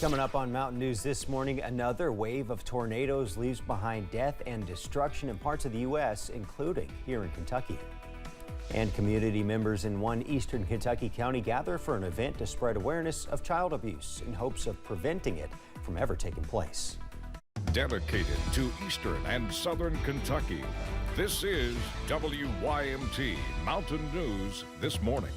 Coming up on Mountain News this morning, another wave of tornadoes leaves behind death and destruction in parts of the U.S., including here in Kentucky. And community members in one eastern Kentucky county gather for an event to spread awareness of child abuse in hopes of preventing it from ever taking place. Dedicated to eastern and southern Kentucky, this is WYMT Mountain News this morning.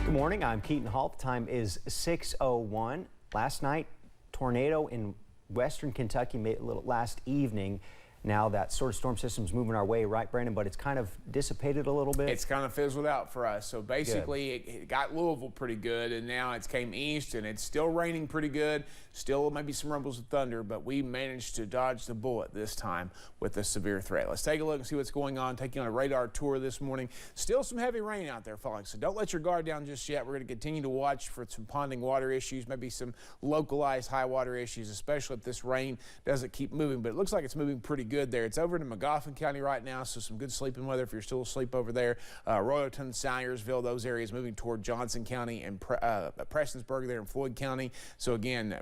Good morning, I'm Keaton Hall. The time is 6:01. Last night, tornado in western Kentucky last evening. Now that sort of storm system's moving our way, right, Brandon? But it's kind of dissipated a little bit. It's kind of fizzled out for us. So basically, it got Louisville pretty good, and now it's came east, and it's still raining pretty good. Still maybe some rumbles of thunder, but we managed to dodge the bullet this time with the severe threat. Let's take a look and see what's going on. Taking on a radar tour this morning. Still some heavy rain out there falling, so don't let your guard down just yet. We're going to continue to watch for some ponding water issues, maybe some localized high water issues, especially if this rain doesn't keep moving. But it looks like it's moving pretty good there. It's over in Magoffin County right now, so some good sleeping weather if you're still asleep over there. Royalton, Salyersville, those areas moving toward Johnson County and Prestonsburg there in Floyd County. So again,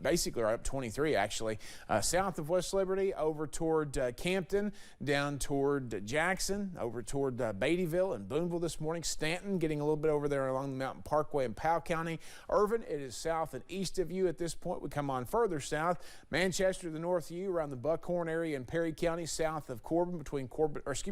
basically right up 23 actually. South of West Liberty over toward Campton, down toward Jackson, over toward Beattyville and Boonville this morning. Stanton getting a little bit over there along the Mountain Parkway in Powell County. Irvin, it is south and east of you at this point. We come on further south. Manchester to the north of you around the Buckhorn area in Perry County, south of Corbin,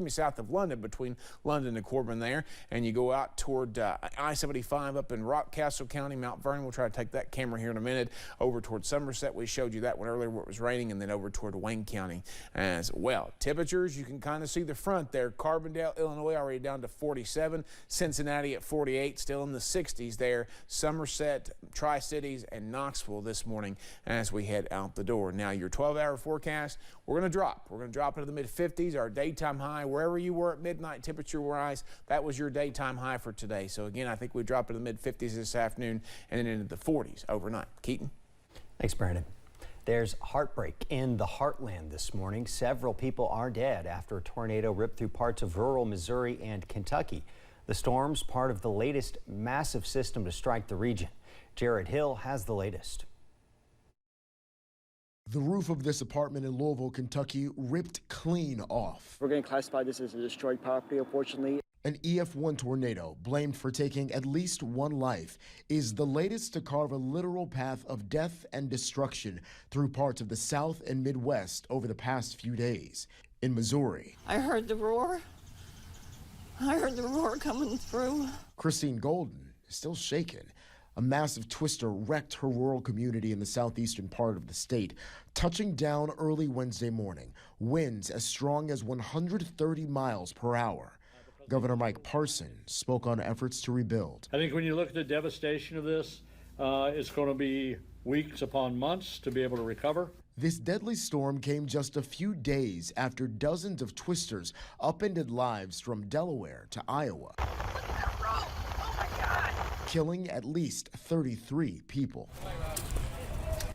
south of London, between London and Corbin there. And you go out toward I-75 up in Rockcastle County, Mount Vernon. We'll try to take that camera here in a minute. Over toward Somerset, we showed you that one earlier where it was raining, and then over toward Wayne County as well. Temperatures, you can kind of see the front there. Carbondale, Illinois, already down to 47. Cincinnati at 48, still in the 60s there. Somerset, Tri-Cities, and Knoxville this morning as we head out the door. Now, your 12-hour forecast, we're going to drop. We're going to drop into the mid-50s. Our daytime high, wherever you were at midnight temperature-wise, that was your daytime high for today. So, again, I think we drop into the mid-50s this afternoon and then into the 40s overnight. Keaton? Thanks, Brandon. There's heartbreak in the heartland this morning. Several people are dead after a tornado ripped through parts of rural Missouri and Kentucky. The storm's part of the latest massive system to strike the region. Jared Hill has the latest. The roof of this apartment in Louisville, Kentucky, ripped clean off. We're going to classify this as a destroyed property, unfortunately. An EF1 tornado, blamed for taking at least one life, is the latest to carve a literal path of death and destruction through parts of the South and Midwest over the past few days. In Missouri, I heard the roar. I heard the roar coming through. Christine Golden is still shaken. A massive twister wrecked her rural community in the southeastern part of the state, touching down early Wednesday morning. Winds as strong as 130 miles per hour. Governor Mike Parson spoke on efforts to rebuild. I think when you look at the devastation of this, it's going to be weeks upon months to be able to recover. This deadly storm came just a few days after dozens of twisters upended lives from Delaware to Iowa, killing at least 33 people.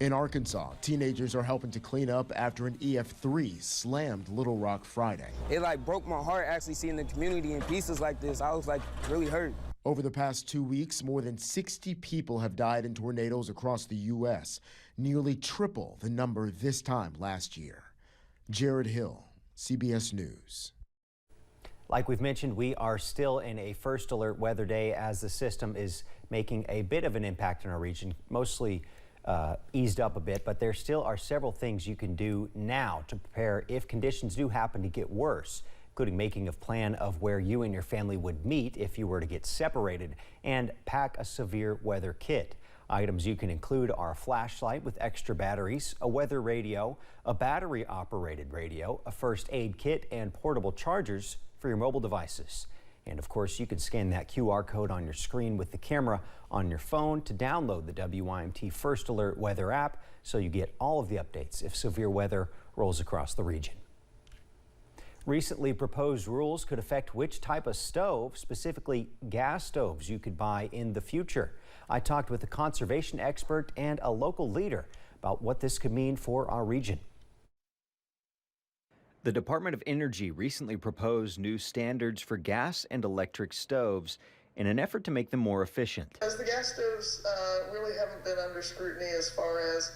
In Arkansas, teenagers are helping to clean up after an EF3 slammed Little Rock Friday. It broke my heart actually seeing the community in pieces like this. I was really hurt. Over the past 2 weeks, more than 60 people have died in tornadoes across the U.S., nearly triple the number this time last year. Jared Hill, CBS News. Like we've mentioned, we are still in a first alert weather day as the system is making a bit of an impact in our region, mostly eased up a bit, but there still are several things you can do now to prepare if conditions do happen to get worse, including making a plan of where you and your family would meet if you were to get separated, and pack a severe weather kit. Items you can include are a flashlight with extra batteries, a weather radio, a battery-operated radio, a first aid kit, and portable chargers for your mobile devices. And of course, you can scan that QR code on your screen with the camera on your phone to download the WYMT First Alert Weather app so you get all of the updates if severe weather rolls across the region. Recently proposed rules could affect which type of stove, specifically gas stoves, you could buy in the future. I talked with a conservation expert and a local leader about what this could mean for our region. The Department of Energy recently proposed new standards for gas and electric stoves in an effort to make them more efficient. As the gas stoves really haven't been under scrutiny as far as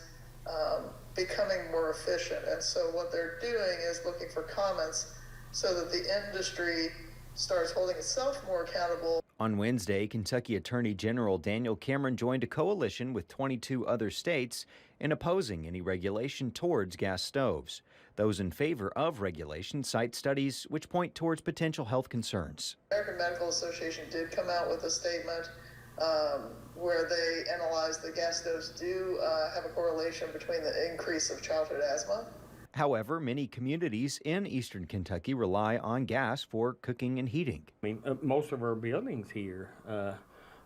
becoming more efficient. And so what they're doing is looking for comments so that the industry starts holding itself more accountable. On Wednesday, Kentucky Attorney General Daniel Cameron joined a coalition with 22 other states in opposing any regulation towards gas stoves. Those in favor of regulation cite studies which point towards potential health concerns. The American Medical Association did come out with a statement where they analyzed that gas stoves do have a correlation between the increase of childhood asthma. However, many communities in eastern Kentucky rely on gas for cooking and heating. I mean, most of our buildings here,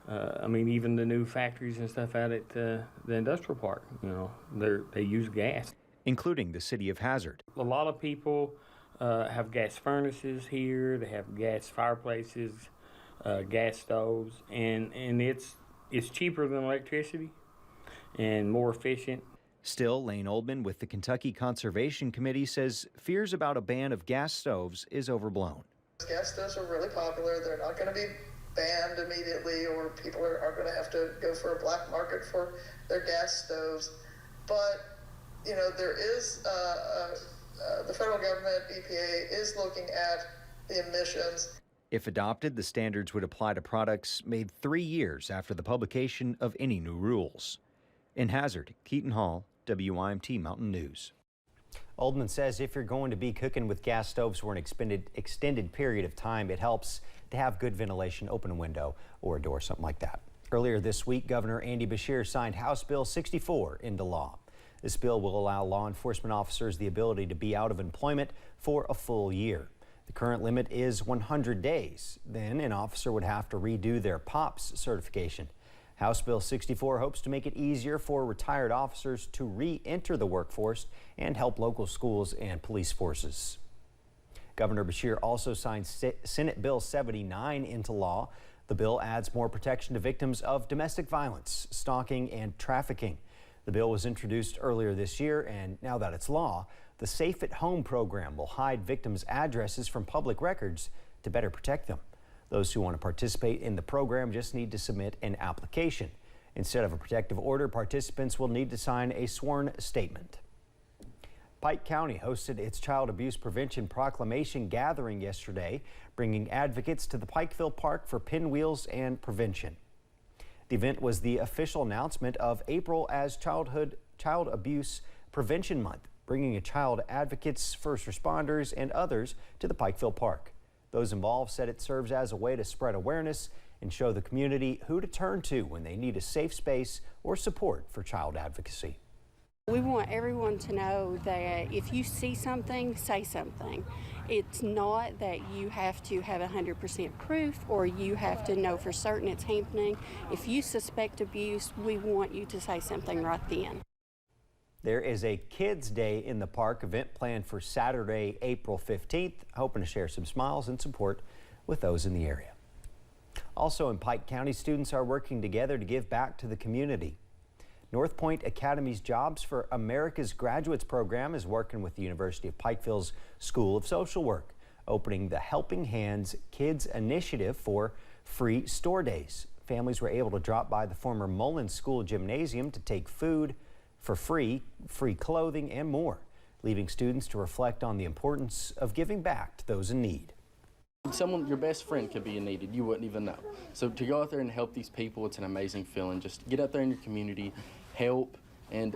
I mean, even the new factories and stuff out at the industrial park, you know, they use gas. Including the city of Hazard. A lot of people have gas furnaces here, they have gas fireplaces, gas stoves, and it's cheaper than electricity and more efficient. Still, Lane Oldman with the Kentucky Conservation Committee says fears about a ban of gas stoves is overblown. Gas stoves are really popular. They're not going to be banned immediately, or people are going to have to go for a black market for their gas stoves. But you know, there is the federal government, EPA, is looking at the emissions. If adopted, the standards would apply to products made 3 years after the publication of any new rules. In Hazard, Keaton Hall, WYMT Mountain News. Oldman says if you're going to be cooking with gas stoves for an extended period of time, it helps to have good ventilation, open a window or a door, something like that. Earlier this week, Governor Andy Beshear signed House Bill 64 into law. This bill will allow law enforcement officers the ability to be out of employment for a full year. The current limit is 100 days. Then an officer would have to redo their POPS certification. House Bill 64 hopes to make it easier for retired officers to re-enter the workforce and help local schools and police forces. Governor Beshear also signed Senate Bill 79 into law. The bill adds more protection to victims of domestic violence, stalking, and trafficking. The bill was introduced earlier this year, and now that it's law, the Safe at Home program will hide victims' addresses from public records to better protect them. Those who want to participate in the program just need to submit an application. Instead of a protective order, participants will need to sign a sworn statement. Pike County hosted its Child Abuse Prevention Proclamation gathering yesterday, bringing advocates to the Pikeville Park for pinwheels and prevention. The event was the official announcement of April as Child Abuse Prevention Month, bringing child advocates, first responders, and others to the Pikeville Park. Those involved said it serves as a way to spread awareness and show the community who to turn to when they need a safe space or support for child advocacy. We want everyone to know that if you see something, say something. It's not that you have to have 100% proof or you have to know for certain it's happening. If you suspect abuse, we want you to say something right then. There is a Kids Day in the Park event planned for Saturday, April 15th, hoping to share some smiles and support with those in the area. Also in Pike County, students are working together to give back to the community. North Point Academy's Jobs for America's Graduates program is working with the University of Pikeville's School of Social Work, opening the Helping Hands Kids Initiative for free store days. Families were able to drop by the former Mullins School gymnasium to take food for free clothing, and more, leaving students to reflect on the importance of giving back to those in need. Someone, your best friend could be in need and you wouldn't even know. So to go out there and help these people, it's an amazing feeling. Just get out there in your community, help, and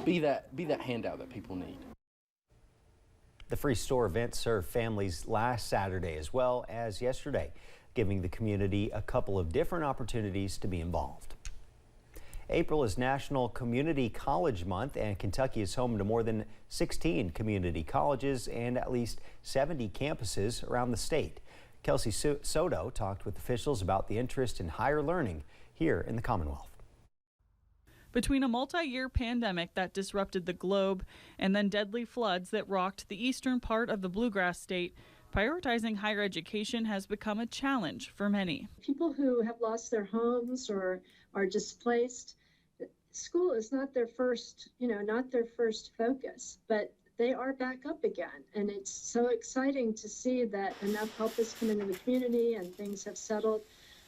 be that handout that people need. The free store event served families last Saturday as well as yesterday, giving the community a couple of different opportunities to be involved. April is National Community College Month, and Kentucky is home to more than 16 community colleges and at least 70 campuses around the state. Kelsey Soto talked with officials about the interest in higher learning here in the Commonwealth. Between a multi-year pandemic that disrupted the globe and then deadly floods that rocked the eastern part of the Bluegrass State, prioritizing higher education has become a challenge for many. People who have lost their homes or are displaced, school is not their first, not their first focus, but they are back up again. And it's so exciting to see that enough help has come into the community and things have settled,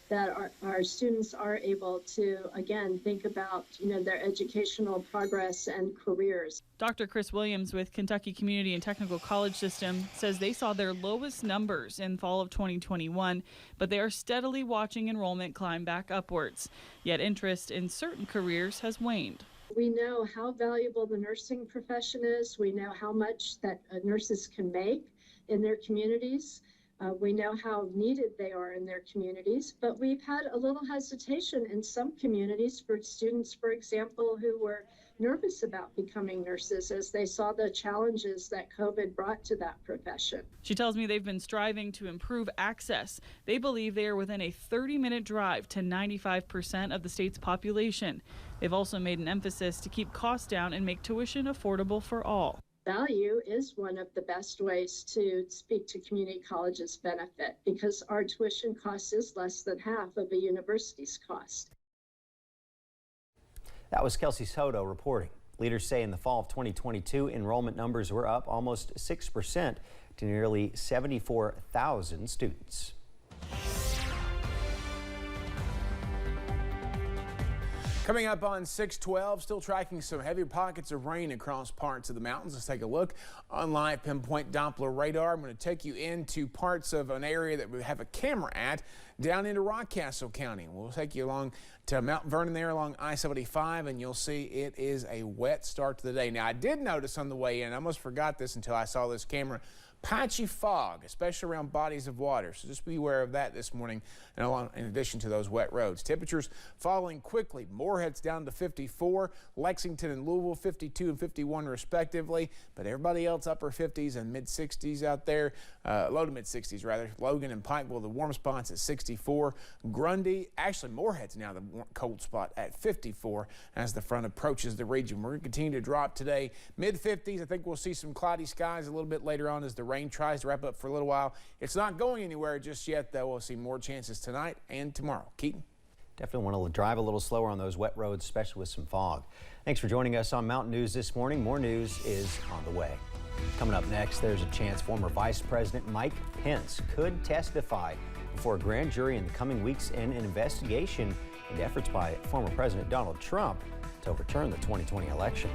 that our students are able to, again, think about, their educational progress and careers. Dr. Chris Williams with Kentucky Community and Technical College System says they saw their lowest numbers in fall of 2021, but they are steadily watching enrollment climb back upwards. Yet interest in certain careers has waned. We know how valuable the nursing profession is. We know how much that nurses can make in their communities. We know how needed they are in their communities, but we've had a little hesitation in some communities for students, for example, who were nervous about becoming nurses as they saw the challenges that COVID brought to that profession. She tells me they've been striving to improve access. They believe they are within a 30-minute drive to 95% of the state's population. They've also made an emphasis to keep costs down and make tuition affordable for all. Value is one of the best ways to speak to community colleges' benefit because our tuition cost is less than half of a university's cost. That was Kelsey Soto reporting. Leaders say in the fall of 2022, enrollment numbers were up almost 6% to nearly 74,000 students. Coming up on 612, still tracking some heavy pockets of rain across parts of the mountains. Let's take a look on live pinpoint Doppler radar. I'm going to take you into parts of an area that we have a camera at down into Rockcastle County. We'll take you along to Mount Vernon there along I-75, and you'll see it is a wet start to the day. Now, I did notice on the way in, I almost forgot this until I saw this camera, patchy fog, especially around bodies of water. So just be aware of that this morning and in addition to those wet roads. Temperatures falling quickly. Morehead's down to 54. Lexington and Louisville 52 and 51 respectively. But everybody else upper 50s and mid 60s out there. Low to mid 60s rather. Logan and Pikeville, the warm spots at 64. Grundy, actually Morehead's now the cold spot at 54 as the front approaches the region. We're going to continue to drop today. Mid 50s. I think we'll see some cloudy skies a little bit later on as the rain tries to wrap up for a little while. It's not going anywhere just yet, though. We'll see more chances tonight and tomorrow. Keaton? Definitely want to drive a little slower on those wet roads, especially with some fog. Thanks for joining us on Mountain News this morning. More news is on the way. Coming up next, there's a chance former Vice President Mike Pence could testify before a grand jury in the coming weeks in an investigation into efforts by former President Donald Trump to overturn the 2020 election.